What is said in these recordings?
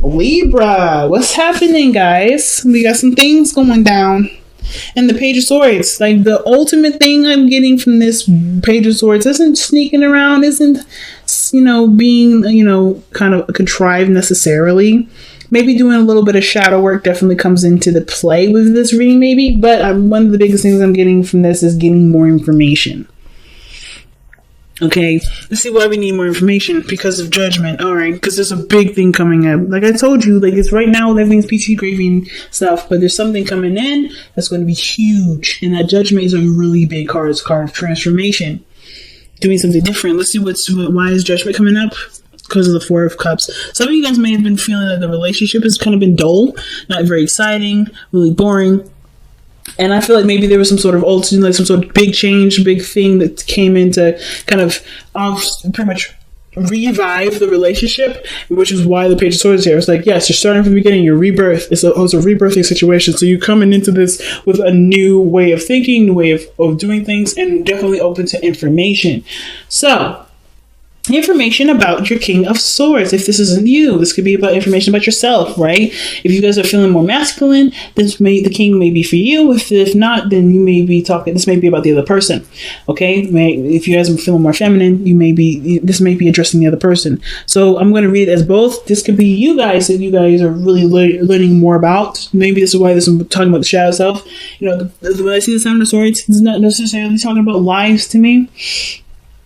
Libra, what's happening, guys? We got some things going down. And the Page of Swords, like the ultimate thing I'm getting from this Page of Swords isn't sneaking around, isn't, being, kind of contrived necessarily. Maybe doing a little bit of shadow work definitely comes into the play with this reading, maybe. But one of the biggest things I'm getting from this is getting more information. Okay, let's see why we need more information. Because of Judgment. Alright, because there's a big thing coming up. Like I told you, it's right now everything's peachy gravy and stuff, but there's something coming in that's going to be huge. And that Judgment is a really big card. It's a card of transformation. Doing something different. Let's see why is Judgment coming up? Because of the Four of Cups. Some of you guys may have been feeling that the relationship has kind of been dull, not very exciting, really boring. And I feel like maybe there was some sort of some sort of big change, big thing that came in to kind of pretty much revive the relationship, which is why the Page of Swords is here. It's like, yes, you're starting from the beginning, your rebirth. It's a rebirthing situation. So you're coming into this with a new way of thinking, new way of doing things, and definitely open to information. So, information about your King of Swords. If this isn't you, this could be about information about yourself, right? If you guys are feeling more masculine, the King may be for you. If not, then you may be talking. This may be about the other person. Okay, if you guys are feeling more feminine, this may be addressing the other person. So I'm going to read it as both. This could be you guys that you guys are really learning more about. Maybe this is why I'm talking about the shadow self. When I see the Seven of Swords, it's not necessarily talking about lies to me.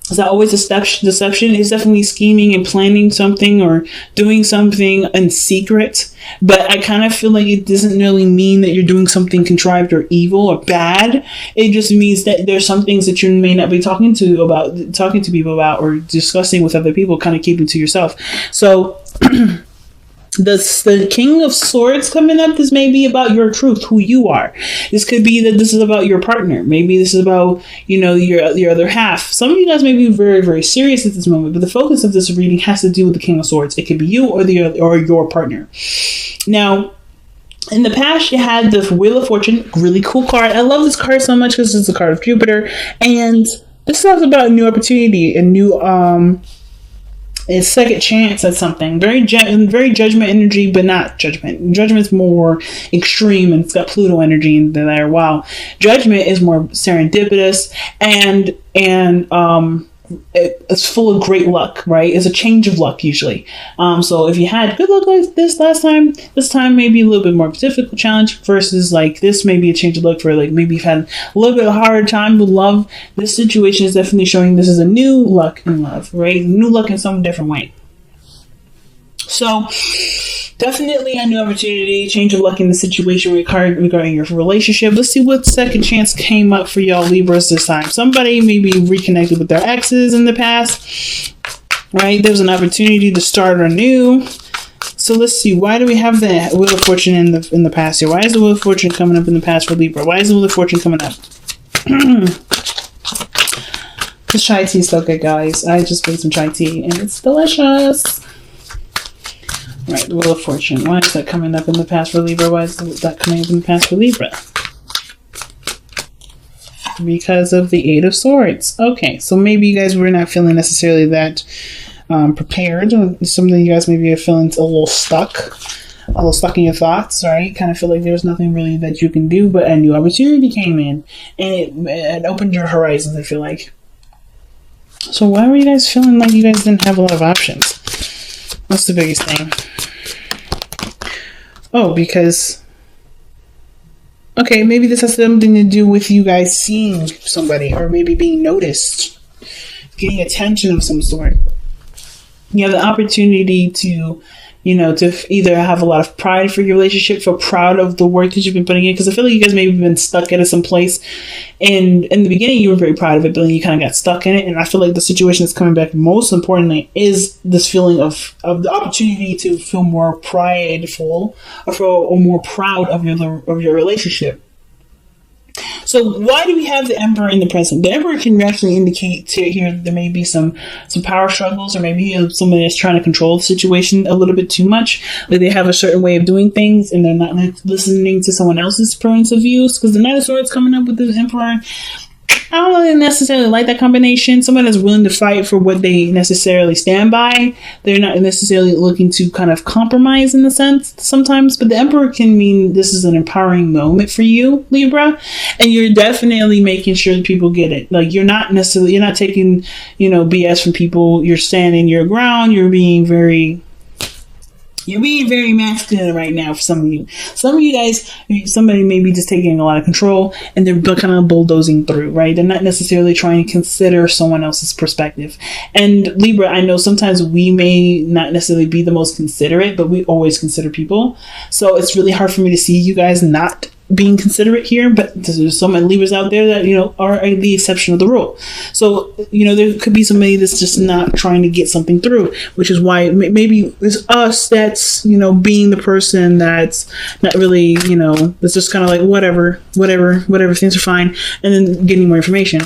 Is that always deception? Is definitely scheming and planning something or doing something in secret. But I kind of feel like it doesn't really mean that you're doing something contrived or evil or bad. It just means that there's some things that you may not be talking to people about or discussing with other people, kind of keeping to yourself. So the King of Swords coming up, this may be about your truth, who you are. This could be that this is about your partner. Maybe this is about, your other half. Some of you guys may be very, very serious at this moment, but the focus of this reading has to do with the King of Swords. It could be you or your partner. Now, in the past, you had the Wheel of Fortune, really cool card. I love this card so much because it's a card of Jupiter, and this talks about a new opportunity, a new a second chance at something. Very Judgment energy, but not Judgment. Judgment's more extreme and it's got Pluto energy in there. Wow. Judgment is more serendipitous and it's full of great luck, right? It's a change of luck usually. So if you had good luck like this last time, this time may be a little bit more difficult challenge versus like this may be a change of luck for like maybe you've had a little bit of a harder time with love. This situation is definitely showing this is a new luck in love, right? New luck in some different way. So definitely a new opportunity, change of luck in the situation regarding your relationship. Let's see what second chance came up for y'all Libras this time. Somebody maybe reconnected with their exes in the past, right? There's an opportunity to start anew. So let's see. Why do we have the Wheel of Fortune in the past here? Why is the Wheel of Fortune coming up in the past for Libra? Why is the Wheel of Fortune coming up? This chai tea is so good, guys. I just made some chai tea and it's delicious. Right, the Wheel of Fortune. Why is that coming up in the past for Libra? Why is that coming up in the past for Libra? Because of the Eight of Swords. Okay, so maybe you guys were not feeling necessarily that prepared. Some of you guys maybe are feeling a little stuck in your thoughts, right? Kind of feel like there's nothing really that you can do, but a new opportunity came in and it opened your horizons, I feel like. So why were you guys feeling like you guys didn't have a lot of options? What's the biggest thing? Oh, because... Okay, maybe this has something to do with you guys seeing somebody or maybe being noticed. Getting attention of some sort. You have the opportunity to, to either have a lot of pride for your relationship, feel proud of the work that you've been putting in. Because I feel like you guys maybe been stuck at some place. And in the beginning, you were very proud of it, but then you kind of got stuck in it. And I feel like the situation that's coming back most importantly is this feeling of the opportunity to feel more prideful or more proud of your relationship. So why do we have the Emperor in the present? The Emperor can actually indicate here there may be some power struggles, or maybe somebody is trying to control the situation a little bit too much. Like they have a certain way of doing things and they're not listening to someone else's points of views. Because the Knight of Swords coming up with the Emperor, I don't really necessarily like that combination. Someone that's willing to fight for what they necessarily stand by. They're not necessarily looking to kind of compromise in the sense sometimes, but the Emperor can mean this is an empowering moment for you, Libra, and you're definitely making sure that people get it. Like you're not taking, BS from people. You're standing your ground. You're being very masculine right now for some of you. Some of you guys, somebody may be just taking a lot of control and they're kind of bulldozing through, right? They're not necessarily trying to consider someone else's perspective. And Libra, I know sometimes we may not necessarily be the most considerate, but we always consider people. So it's really hard for me to see you guys not being considerate here, but there's so many Libras out there that are the exception of the rule. So there could be somebody that's just not trying to get something through, which is why maybe it's us that's being the person that's not really that's just kind of like whatever things are fine, and then getting more information.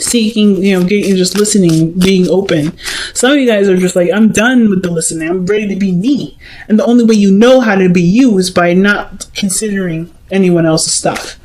Seeking, getting, just listening, being open. Some of you guys are just like, I'm done with the listening. I'm ready to be me. And the only way you know how to be you is by not considering anyone else's stuff.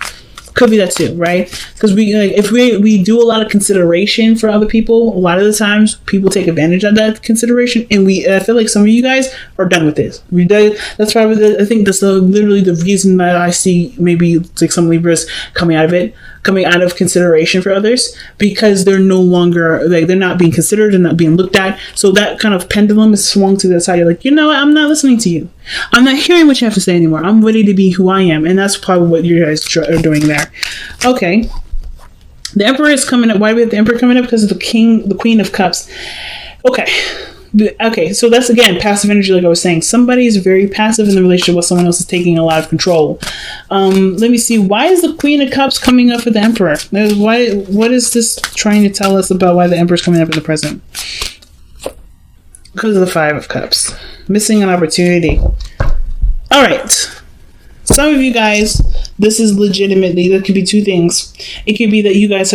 Could be that too, right? Because if we do a lot of consideration for other people, a lot of the times people take advantage of that consideration, and I feel like some of you guys are done with this. That's probably I think that's literally the reason that I see maybe like some Libras coming out of consideration for others, because they're no longer they're not being considered and not being looked at. So that kind of pendulum is swung to the side. You're like, what? I'm not listening to you. I'm not hearing what you have to say anymore. I'm ready to be who I am. And that's probably what you guys are doing there. Okay. The Emperor is coming up. Why do we have the Emperor coming up? Because of the Queen of Cups. Okay, so that's again passive energy, like I was saying. Somebody is very passive in the relationship while someone else is taking a lot of control. Let me see. Why is the Queen of Cups coming up for the Emperor? What is this trying to tell us about why the Emperor is coming up in the present? Because of the Five of Cups. Missing an opportunity. All right. Some of you guys, this is legitimately, that could be two things. It could be that you guys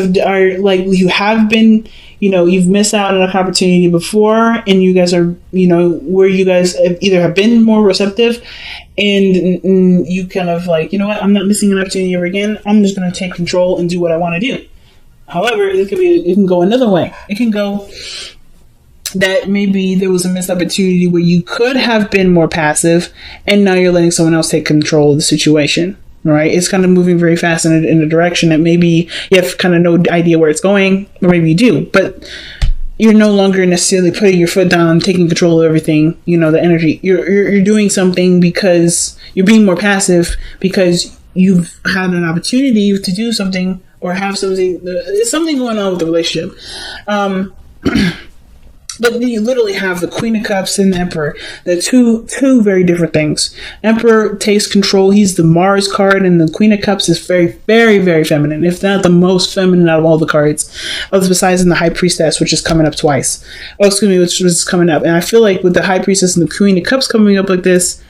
you've missed out on an opportunity before, and you guys are, where you guys either have been more receptive, and you kind of like, I'm not missing an opportunity ever again. I'm just going to take control and do what I want to do. However, it can go another way. It can go that maybe there was a missed opportunity where you could have been more passive, and now you're letting someone else take control of the situation. Right? It's kind of moving very fast in a direction that maybe you have kind of no idea where it's going, or maybe you do, but you're no longer necessarily putting your foot down, taking control of everything. The energy. You're doing something because you're being more passive because you've had an opportunity to do something or have something. There's something going on with the relationship. But you literally have the Queen of Cups and the Emperor. They're two very different things. Emperor takes control. He's the Mars card, and the Queen of Cups is very, very, very feminine, if not the most feminine out of all the cards. Besides in the High Priestess, which is coming up twice. Which was coming up. And I feel like with the High Priestess and the Queen of Cups coming up like this,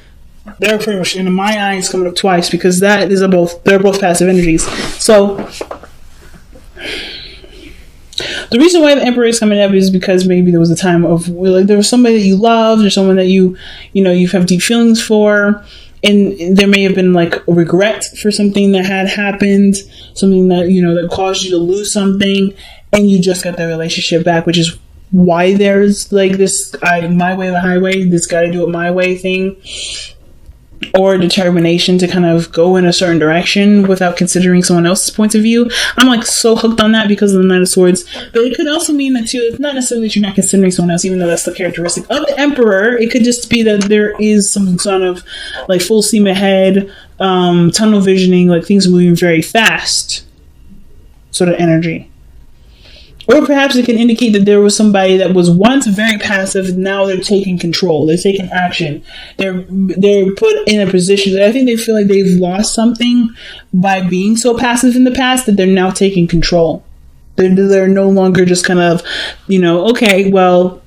they're pretty much, in my eyes, coming up twice, because they're both passive energies. So the reason why the Emperor is coming up is because maybe there was a time of there was somebody that you loved, or someone that you have deep feelings for, and there may have been like a regret for something that had happened, something that that caused you to lose something, and you just got the relationship back, which is why there's like this my way or the highway, this gotta do it my way thing, or determination to kind of go in a certain direction without considering someone else's point of view. I'm like so hooked on that because of the Knight of Swords. But it could also mean that too, it's not necessarily that you're not considering someone else, even though that's the characteristic of the Emperor. It could just be that there is some sort of like full steam ahead, tunnel visioning, like things moving very fast sort of energy. Or perhaps it can indicate that there was somebody that was once very passive, now they're taking control, they're taking action, they're put in a position that I think they feel like they've lost something by being so passive in the past, that they're now taking control. They're no longer just kind of, okay, well,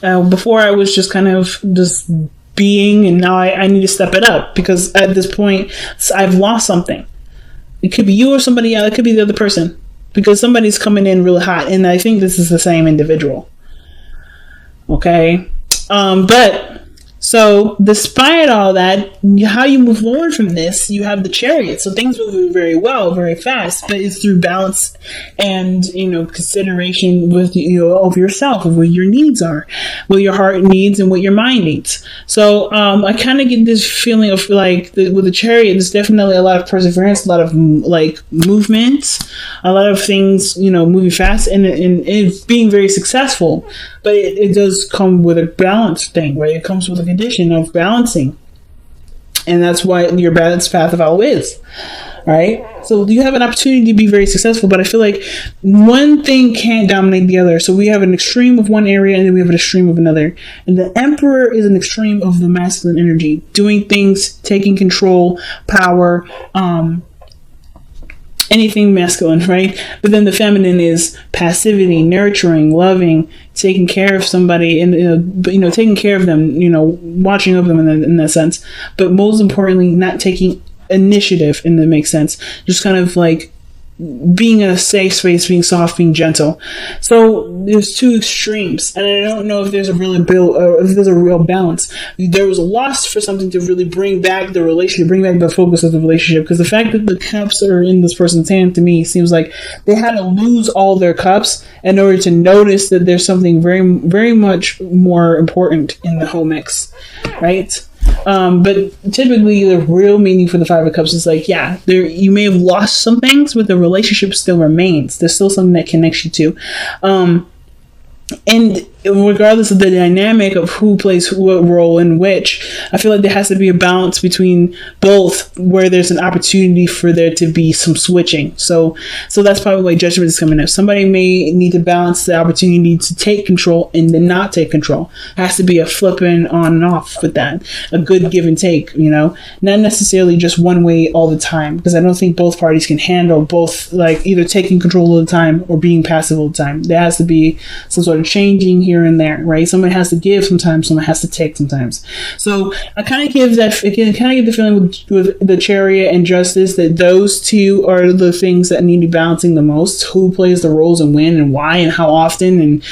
before I was just kind of just being, and now I need to step it up, because at this point I've lost something. It could be you or somebody else, it could be the other person. Because somebody's coming in really hot, and I think this is the same individual. Okay? But So, despite all that, how you move forward from this, you have the Chariot. So things move very well, very fast, but it's through balance and, consideration with, of yourself, of what your needs are, what your heart needs and what your mind needs. So, I kind of get this feeling of like, with the Chariot, there's definitely a lot of perseverance, a lot of like movement, a lot of things, moving fast and being very successful. But it does come with a balance thing, right? It comes with a condition of balancing. And that's why your balanced path of all is, right? So you have an opportunity to be very successful, but I feel like one thing can't dominate the other. So we have an extreme of one area and then we have an extreme of another. And the Emperor is an extreme of the masculine energy, doing things, taking control, power, anything masculine, right? But then the feminine is passivity, nurturing, loving, taking care of somebody, and taking care of them, watching over them in that sense. But most importantly, not taking initiative, and that makes sense. Just kind of like being in a safe space, being soft, being gentle. So there's two extremes, and I don't know if there's a real balance. There was a loss for something to really bring back the relationship, bring back the focus of the relationship, because the fact that the cups are in this person's hand, to me, seems like they had to lose all their cups in order to notice that there's something very, very much more important in the whole mix, right? But typically the real meaning for the Five of Cups is like, you may have lost some things, but the relationship still remains. There's still something that connects you to. And regardless of the dynamic of who plays what role in which, I feel like there has to be a balance between both, where there's an opportunity for there to be some switching. So that's probably why Judgment is coming up. Somebody may need to balance the opportunity to take control and then not take control. It has to be a flipping on and off with that. A good give and take, not necessarily just one way all the time, because I don't think both parties can handle both, like either taking control all the time or being passive all the time. There has to be some sort of changing here and there, right? Someone has to give sometimes, someone has to take sometimes. So I kind of get the feeling with the Chariot and Justice that those two are the things that need to be balancing the most. Who plays the roles and when and why and how often, and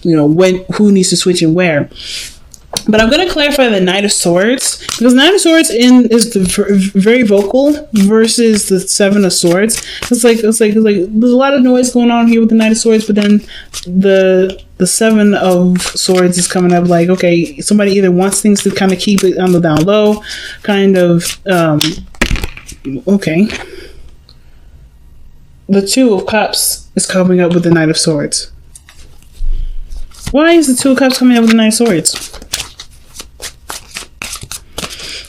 who needs to switch and where. But I'm going to clarify the Knight of Swords, because Knight of Swords is very vocal versus the Seven of Swords. It's like there's a lot of noise going on here with the Knight of Swords, but then the Seven of Swords is coming up like, okay, somebody either wants things to kind of keep it on the down low, kind of, okay. The Two of Cups is coming up with the Knight of Swords. Why is the Two of Cups coming up with the Knight of Swords?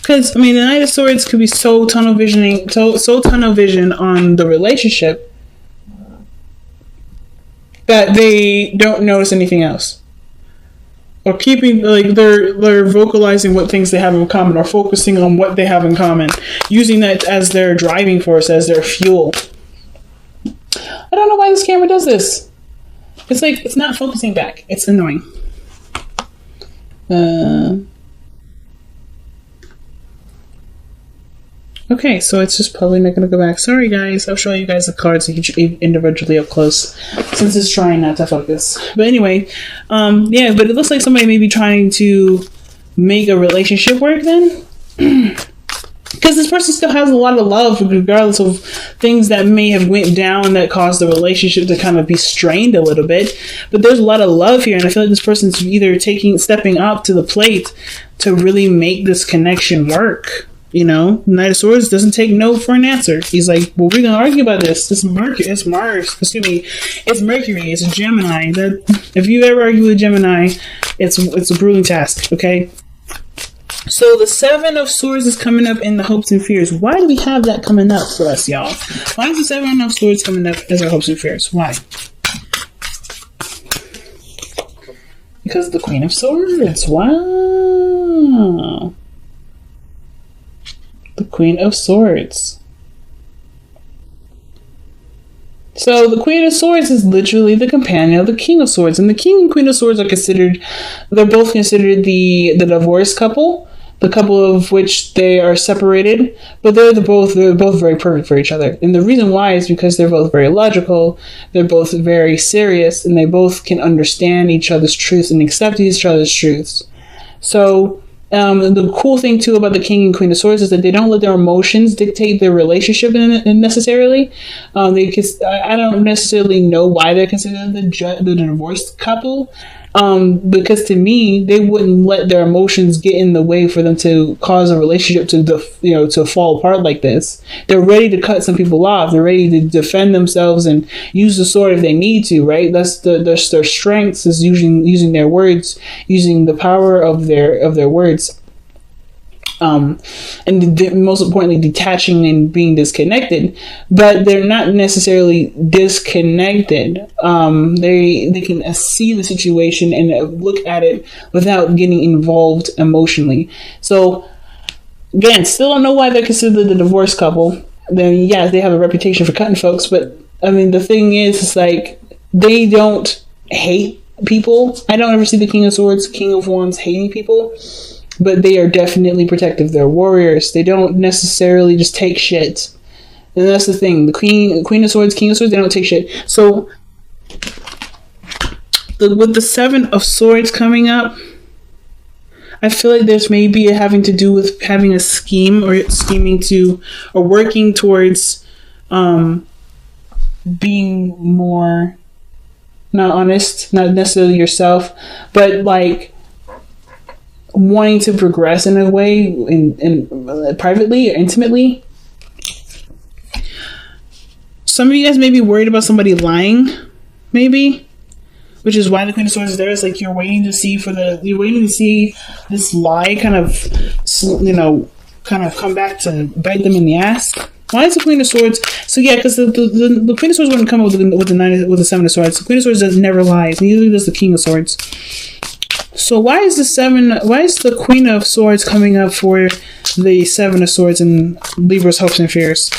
Because, the Knight of Swords could be so tunnel vision on the relationship that they don't notice anything else. Or keeping, they're vocalizing what things they have in common, or focusing on what they have in common, using that as their driving force, as their fuel. I don't know why this camera does this. It's not focusing back. It's annoying. Okay, so it's just probably not going to go back. Sorry, guys. I'll show you guys the cards individually up close, since it's trying not to focus. But anyway, but it looks like somebody may be trying to make a relationship work then. Because this person still has a lot of love, regardless of things that may have went down that caused the relationship to kind of be strained a little bit. But there's a lot of love here, and I feel like this person's either stepping up to the plate to really make this connection work. Knight of Swords doesn't take no for an answer. He's like, well, we're gonna argue about this. It's Mercury. It's Mercury. It's a Gemini. If you ever argue with Gemini, it's a grueling task. Okay. So the Seven of Swords is coming up in the hopes and fears. Why do we have that coming up for us, y'all? Why is the Seven of Swords coming up as our hopes and fears? Why? Because of the Queen of Swords. Wow. The Queen of Swords. So the Queen of Swords is literally the companion of the King of Swords, and the King and Queen of Swords are both considered the divorced couple, the couple of which they are separated, but they're both very perfect for each other. And the reason why is because they're both very logical, they're both very serious, and they both can understand each other's truths and accept each other's truths. So The cool thing too about the King and Queen of Swords is that they don't let their emotions dictate their relationship necessarily. I don't necessarily know why they're considered the divorced couple. Because to me, they wouldn't let their emotions get in the way for them to cause a relationship to fall apart like this. They're ready to cut some people off. They're ready to defend themselves and use the sword if they need to. Right? That's their strengths is using their words, using the power of their words. And most importantly, detaching and being disconnected, but they're not necessarily disconnected. They can see the situation and look at it without getting involved emotionally. So again, still don't know why they're considered the divorced couple. Then yes, they have a reputation for cutting folks, but I mean, the thing is, it's like they don't hate people. I don't ever see the King of Swords, King of Wands hating people. But they are definitely protective. They're warriors. They don't necessarily just take shit. And that's the thing. The Queen of Swords, King of Swords, they don't take shit. So, with the Seven of Swords coming up, I feel like there's maybe having to do with having a scheme or scheming to, or working towards being more, not honest, not necessarily yourself, but like, wanting to progress in a way in privately or intimately. Some of you guys may be worried about somebody lying, maybe, which is why the Queen of Swords is there. It's like you're waiting to see this lie kind of come back to bite them in the ass. Why is the Queen of Swords? So yeah, because the Queen of Swords wouldn't come up with the Seven of Swords. The Queen of Swords never lies. Neither does the King of Swords. So why is the Queen of Swords coming up for the Seven of Swords in Libra's hopes and fears?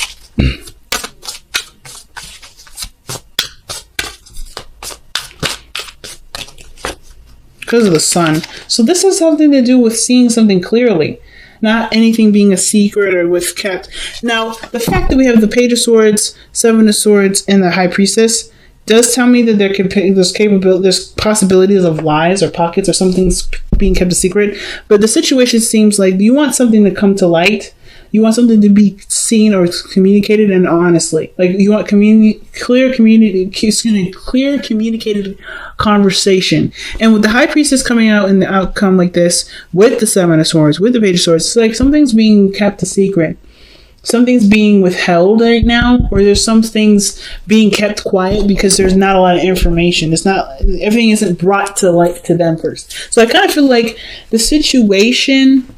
Because of the sun. So this has something to do with seeing something clearly. Not anything being a secret or with kept. Now, the fact that we have the Page of Swords, Seven of Swords, and the High Priestess does tell me that there's possibilities of lies or pockets or something's being kept a secret. But the situation seems like you want something to come to light. You want something to be seen or communicated, and honestly, like you want clear communicated conversation. And with the High Priestess coming out in the outcome like this, with the Seven of Swords, with the Page of Swords, it's like something's being kept a secret. Something's being withheld right now, or there's some things being kept quiet because there's not a lot of information. Everything isn't brought to light to them first. So I kind of feel like the situation,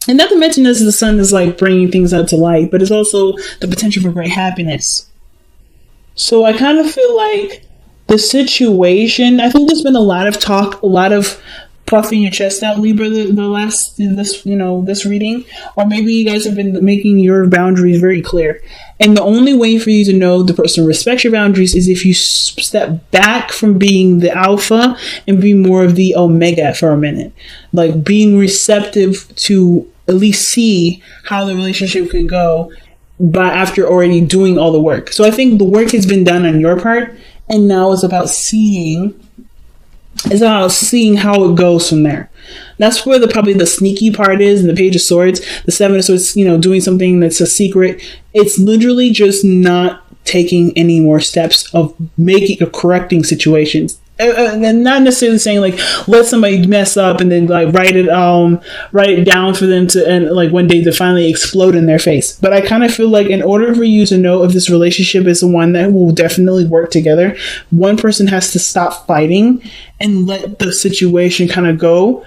and not to mention this, the sun is like bringing things out to light, but it's also the potential for great happiness. So I kind of feel like the situation, I think there's been a lot of talk, a lot of puffing your chest out, Libra, this reading, or maybe you guys have been making your boundaries very clear. And the only way for you to know the person respects your boundaries is if you step back from being the alpha and be more of the omega for a minute, like being receptive to at least see how the relationship can go, but after already doing all the work. So I think the work has been done on your part, and now it's about seeing how it goes from there. That's where probably the sneaky part is in the Page of Swords. The Seven of Swords, doing something that's a secret. It's literally just not taking any more steps of correcting situations. And not necessarily saying like let somebody mess up and then like write it down for them to, and like one day to finally explode in their face. But I kind of feel like in order for you to know if this relationship is the one that will definitely work together, one person has to stop fighting and let the situation kind of go.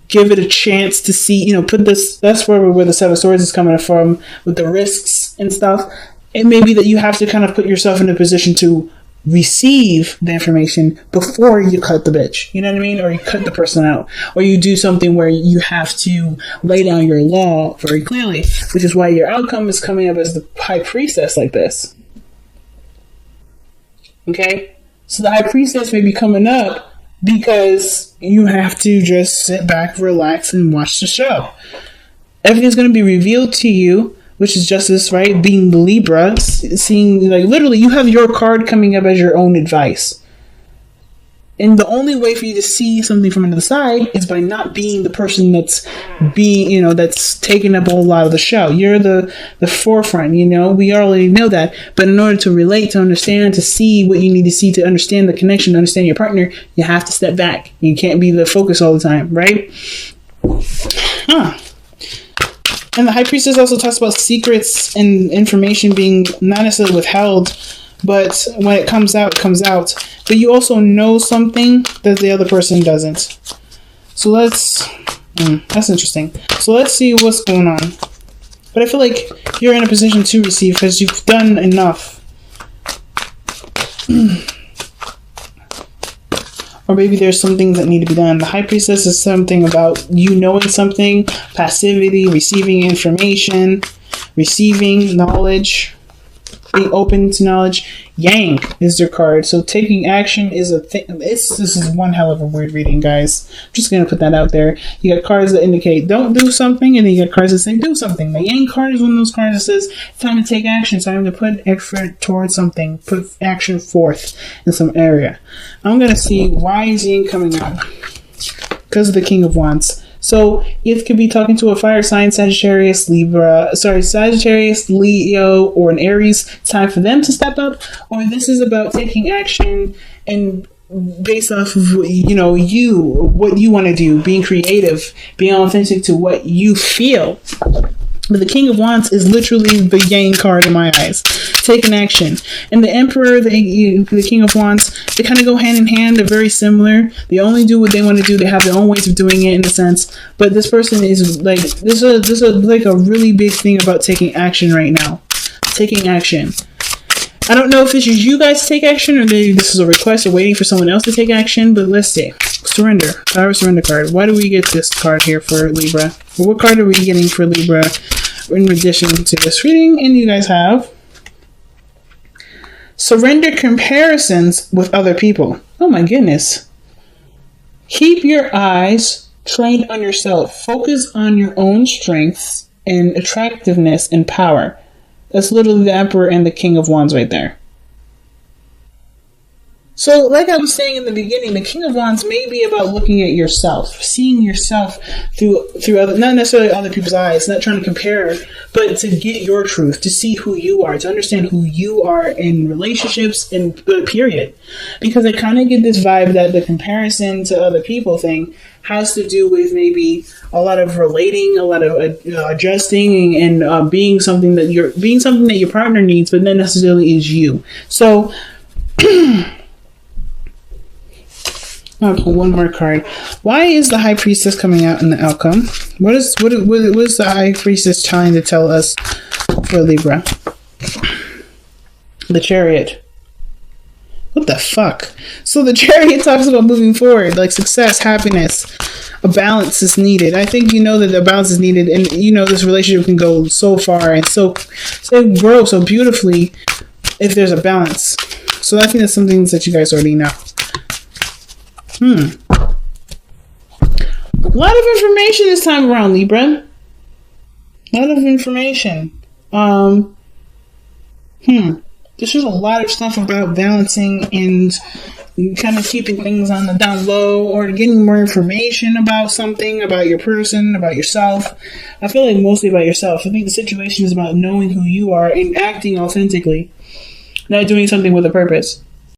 Give it a chance to see, that's where the Seven of Swords is coming from with the risks and stuff. It may be that you have to kind of put yourself in a position to receive the information before you cut the bitch, you know what I mean? Or you cut the person out, or you do something where you have to lay down your law very clearly, which is why your outcome is coming up as the High Priestess like this. Okay? So the High Priestess may be coming up because you have to just sit back, relax, and watch the show. Everything's going to be revealed to you, which is justice, right? Being the Libra, seeing, like, literally, you have your card coming up as your own advice. And the only way for you to see something from another side is by not being the person that's that's taking up a whole lot of the show. You're the forefront, we already know that. But in order to relate, to understand, to see what you need to see, to understand the connection, to understand your partner, you have to step back. You can't be the focus all the time, right? And the High Priestess also talks about secrets and information being not necessarily withheld, but when it comes out, it comes out. But you also know something that the other person doesn't. So that's interesting. So let's see what's going on. But I feel like you're in a position to receive because you've done enough. Or maybe there's some things that need to be done. The High Priestess is something about you knowing something, passivity, receiving information, receiving knowledge, being open to knowledge. Yang is their card. So taking action is a thing. This is one hell of a weird reading, guys. I'm just going to put that out there. You got cards that indicate don't do something, and then you got cards that say do something. The Yang card is one of those cards that says it's time to take action. It's time to put effort towards something. Put action forth in some area. I'm going to see why is Yang coming out. Because of the King of Wands. So it could be talking to a fire sign, Sagittarius, Leo, or an Aries. It's time for them to step up. Or this is about taking action and based off of what you want to do, being creative, being authentic to what you feel. But the King of Wands is literally the Yang card in my eyes. Taking action. And the Emperor, the King of Wands, they kind of go hand in hand. They're very similar. They only do what they want to do. They have their own ways of doing it in a sense. But this person is like, this is like a really big thing about taking action right now. Taking action. I don't know if this is you guys to take action or maybe this is a request or waiting for someone else to take action, but let's see. Surrender. Power surrender card. Why do we get this card here for Libra? Or what card are we getting for Libra in addition to this reading? And you guys have surrender comparisons with other people. Oh my goodness. Keep your eyes trained on yourself. Focus on your own strengths and attractiveness and power. That's literally the Emperor and the King of Wands right there. So, like I was saying in the beginning, the King of Wands may be about looking at yourself, seeing yourself through other, not necessarily other people's eyes, not trying to compare, but to get your truth, to see who you are, to understand who you are in relationships, and period. Because I kind of get this vibe that the comparison to other people thing has to do with maybe a lot of relating, a lot of adjusting, and being something that your partner needs, but not necessarily is you. So. I'll pull one more card. Why is the High Priestess coming out in the outcome? What is the High Priestess trying to tell us for Libra? The Chariot. What the fuck? So the Chariot talks about moving forward, like success, happiness. A balance is needed. I think you know that the balance is needed, and this relationship can go so far and so grow so beautifully if there's a balance. So I think that's some things that you guys already know. A lot of information this time around, Libra. A lot of information. There's just a lot of stuff about balancing and kind of keeping things on the down low or getting more information about something, about your person, about yourself. I feel like mostly about yourself. I think the situation is about knowing who you are and acting authentically, not doing something with a purpose.